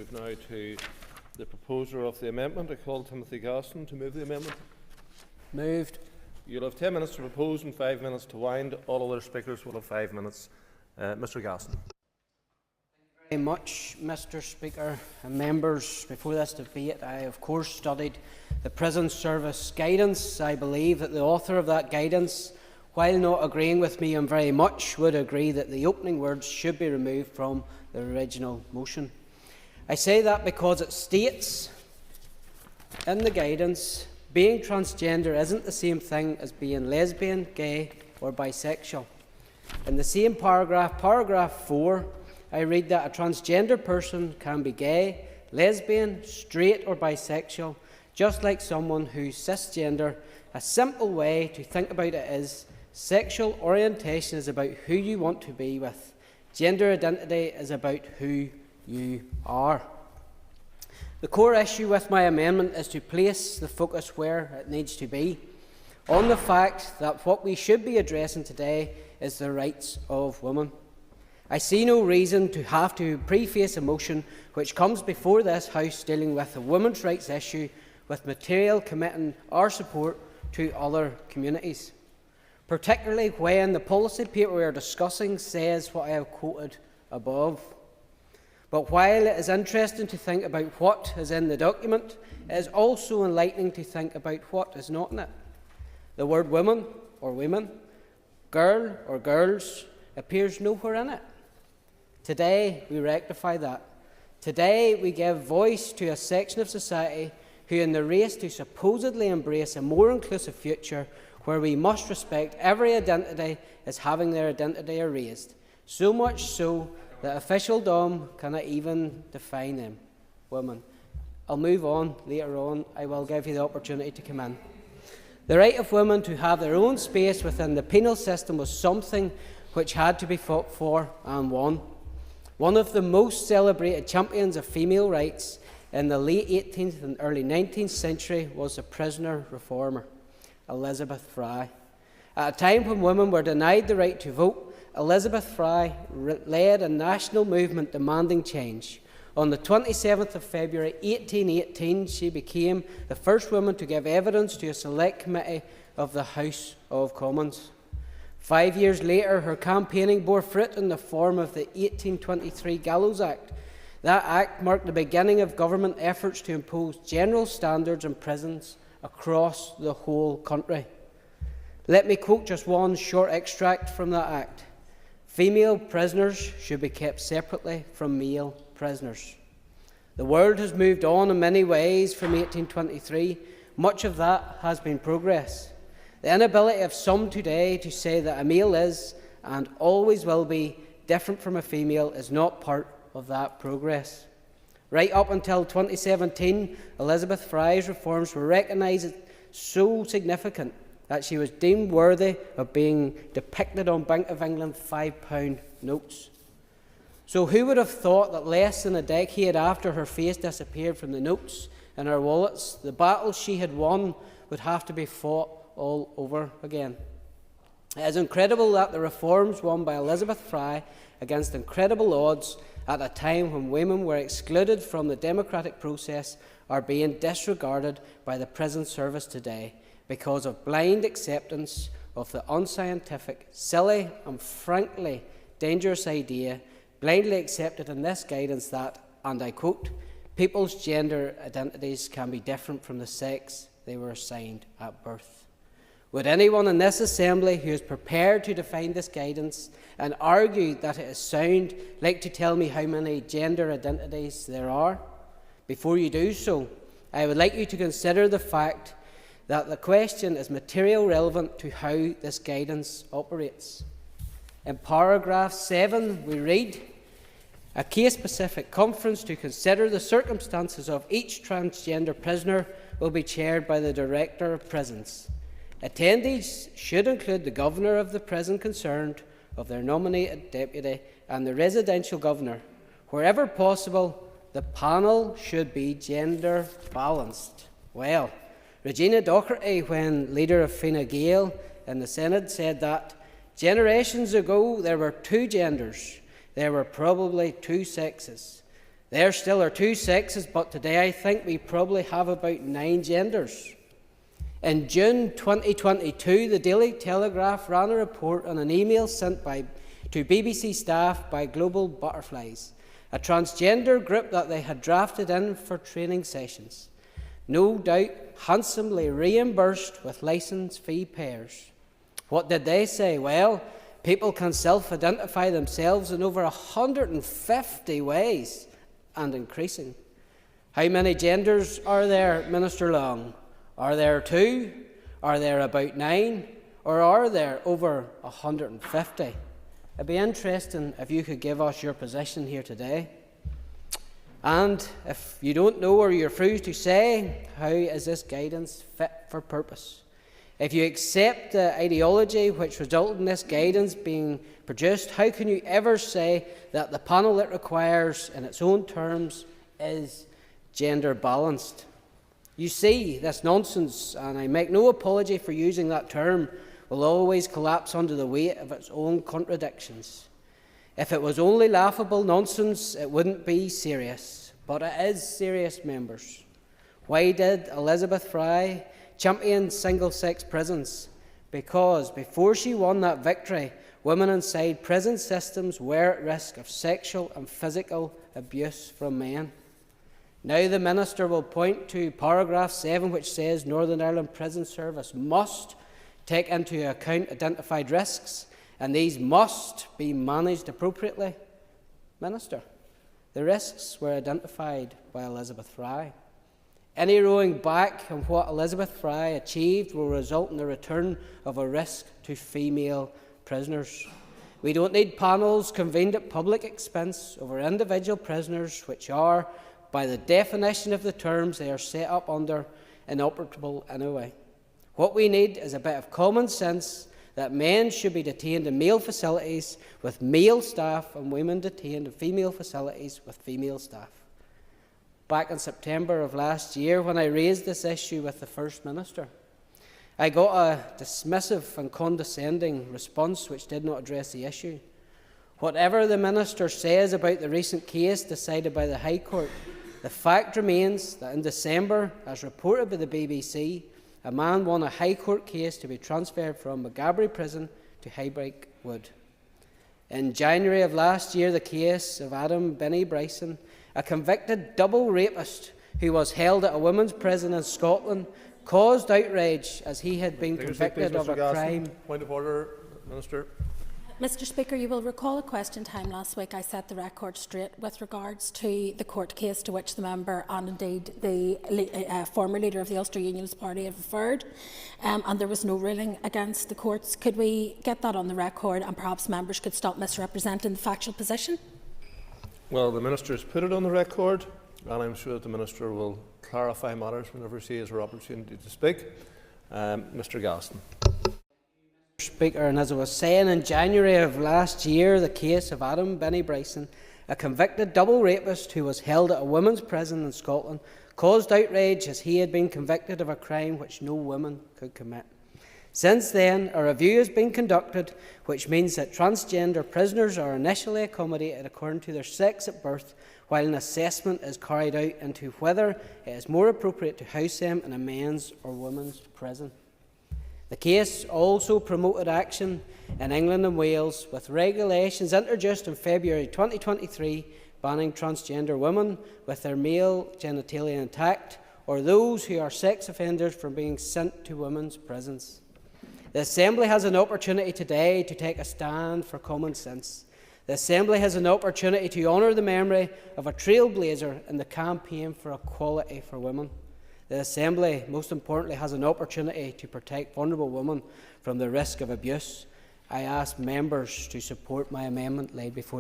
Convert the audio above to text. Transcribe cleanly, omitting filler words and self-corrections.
move now to the proposer of the amendment. I call Timothy Gaston to move the amendment. Moved. You'll have 10 minutes to propose and 5 minutes to wind. All other speakers will have 5 minutes. Mr Gaston. Thank you very much, Mr Speaker and members. Before this debate, I of course studied the Prison Service Guidance. I believe that the author of that guidance, while not agreeing with me on very much, would agree that the opening words should be removed from the original motion. I say that because it states in the guidance, being transgender isn't the same thing as being lesbian, gay or bisexual. In the same paragraph, paragraph 4, I read that a transgender person can be gay, lesbian, straight or bisexual, just like someone who's cisgender. A simple way to think about it is sexual orientation is about who you want to be with. Gender identity is about who you are. The core issue with my amendment is to place the focus where it needs to be, on the fact that what we should be addressing today is the rights of women. I see no reason to have to preface a motion which comes before this House dealing with the women's rights issue with material committing our support to other communities, particularly when the policy paper we are discussing says what I have quoted above. But while it is interesting to think about what is in the document, it is also enlightening to think about what is not in it. The word woman or women, girl or girls appears nowhere in it. Today we rectify that. Today we give voice to a section of society who, in the race to supposedly embrace a more inclusive future where we must respect every identity as having their identity erased, so much so that official Dom cannot even define them. Women. I'll move on later on. I will give you the opportunity to come in. The right of women to have their own space within the penal system was something which had to be fought for and won. One of the most celebrated champions of female rights in the late 18th and early 19th century was the prisoner reformer, Elizabeth Fry. At a time when women were denied the right to vote, Elizabeth Fry led a national movement demanding change. On the 27th of February 1818, she became the first woman to give evidence to a select committee of the House of Commons. 5 years later, her campaigning bore fruit in the form of the 1823 Gallows Act. That act marked the beginning of government efforts to impose general standards in prisons across the whole country. Let me quote just one short extract from that act. Female prisoners should be kept separately from male prisoners. The world has moved on in many ways from 1823. Much of that has been progress. The inability of some today to say that a male is, and always will be, different from a female is not part of that progress. Right up until 2017, Elizabeth Fry's reforms were recognised as so significant that she was deemed worthy of being depicted on Bank of England £5 notes. So who would have thought that less than a decade after her face disappeared from the notes in her wallets, the battle she had won would have to be fought all over again? It is incredible that the reforms won by Elizabeth Fry against incredible odds at a time when women were excluded from the democratic process are being disregarded by the prison service today because of blind acceptance of the unscientific, silly and frankly dangerous idea blindly accepted in this guidance that, and I quote, people's gender identities can be different from the sex they were assigned at birth. Would anyone in this assembly who is prepared to define this guidance and argue that it is sound like to tell me how many gender identities there are? Before you do so, I would like you to consider the fact that the question is material relevant to how this guidance operates. In paragraph 7 we read, a case-specific conference to consider the circumstances of each transgender prisoner will be chaired by the Director of Prisons. Attendees should include the Governor of the prison concerned, of their nominated deputy and the residential governor. Wherever possible, the panel should be gender balanced. Well, Regina Docherty, when leader of Fine Gael in the Senate, said that generations ago there were two genders. There were probably two sexes. There still are 2 sexes, but today I think we probably have about 9 genders. In June 2022, the Daily Telegraph ran a report on an email sent to BBC staff by Global Butterflies, a transgender group that they had drafted in for training sessions, no doubt handsomely reimbursed with licence fee payers. What did they say? Well, people can self-identify themselves in over 150 ways, and increasing. How many genders are there, Minister Long? Are there 2? Are there about 9? Or are there over 150? It'd be interesting if you could give us your position here today. And if you don't know or you refuse to say, how is this guidance fit for purpose? If you accept the ideology which resulted in this guidance being produced, how can you ever say that the panel it requires, in its own terms, is gender balanced? You see, this nonsense, and I make no apology for using that term, will always collapse under the weight of its own contradictions. If it was only laughable nonsense, it wouldn't be serious. But it is serious, members. Why did Elizabeth Fry champion single-sex prisons? Because before she won that victory, women inside prison systems were at risk of sexual and physical abuse from men. Now the Minister will point to paragraph 7, which says Northern Ireland Prison Service must take into account identified risks, and these must be managed appropriately. Minister, the risks were identified by Elizabeth Fry. Any rowing back on what Elizabeth Fry achieved will result in the return of a risk to female prisoners. We don't need panels convened at public expense over individual prisoners which are, by the definition of the terms they are set up under, inoperable anyway. What we need is a bit of common sense that men should be detained in male facilities with male staff and women detained in female facilities with female staff. Back in September of last year, when I raised this issue with the First Minister, I got a dismissive and condescending response which did not address the issue. Whatever the Minister says about the recent case decided by the High Court, the fact remains that in December, as reported by the BBC, a man won a High Court case to be transferred from Maghaberry Prison to Highbrake Wood. In January of last year, the case of Adam Binnie Bryson, a convicted double rapist who was held at a women's prison in Scotland, caused outrage as he had been convicted of a crime. Point of order, Minister. Mr Speaker, you will recall at question time last week I set the record straight with regards to the court case to which the member and indeed the former leader of the Ulster Unionist Party have referred, and there was no ruling against the courts. Could we get that on the record, and perhaps members could stop misrepresenting the factual position? Well, the Minister has put it on the record, and I'm sure that the Minister will clarify matters whenever she has her opportunity to speak. Mr Galston. Speaker, and as I was saying, in January of last year, the case of Adam Binnie Bryson, a convicted double rapist who was held at a women's prison in Scotland, caused outrage as he had been convicted of a crime which no woman could commit. Since then, a review has been conducted, which means that transgender prisoners are initially accommodated according to their sex at birth, while an assessment is carried out into whether it is more appropriate to house them in a men's or women's prison. The case also promoted action in England and Wales, with regulations introduced in February 2023 banning transgender women with their male genitalia intact, or those who are sex offenders, from being sent to women's prisons. The Assembly has an opportunity today to take a stand for common sense. The Assembly has an opportunity to honour the memory of a trailblazer in the campaign for equality for women. The Assembly, most importantly, has an opportunity to protect vulnerable women from the risk of abuse. I ask members to support my amendment laid before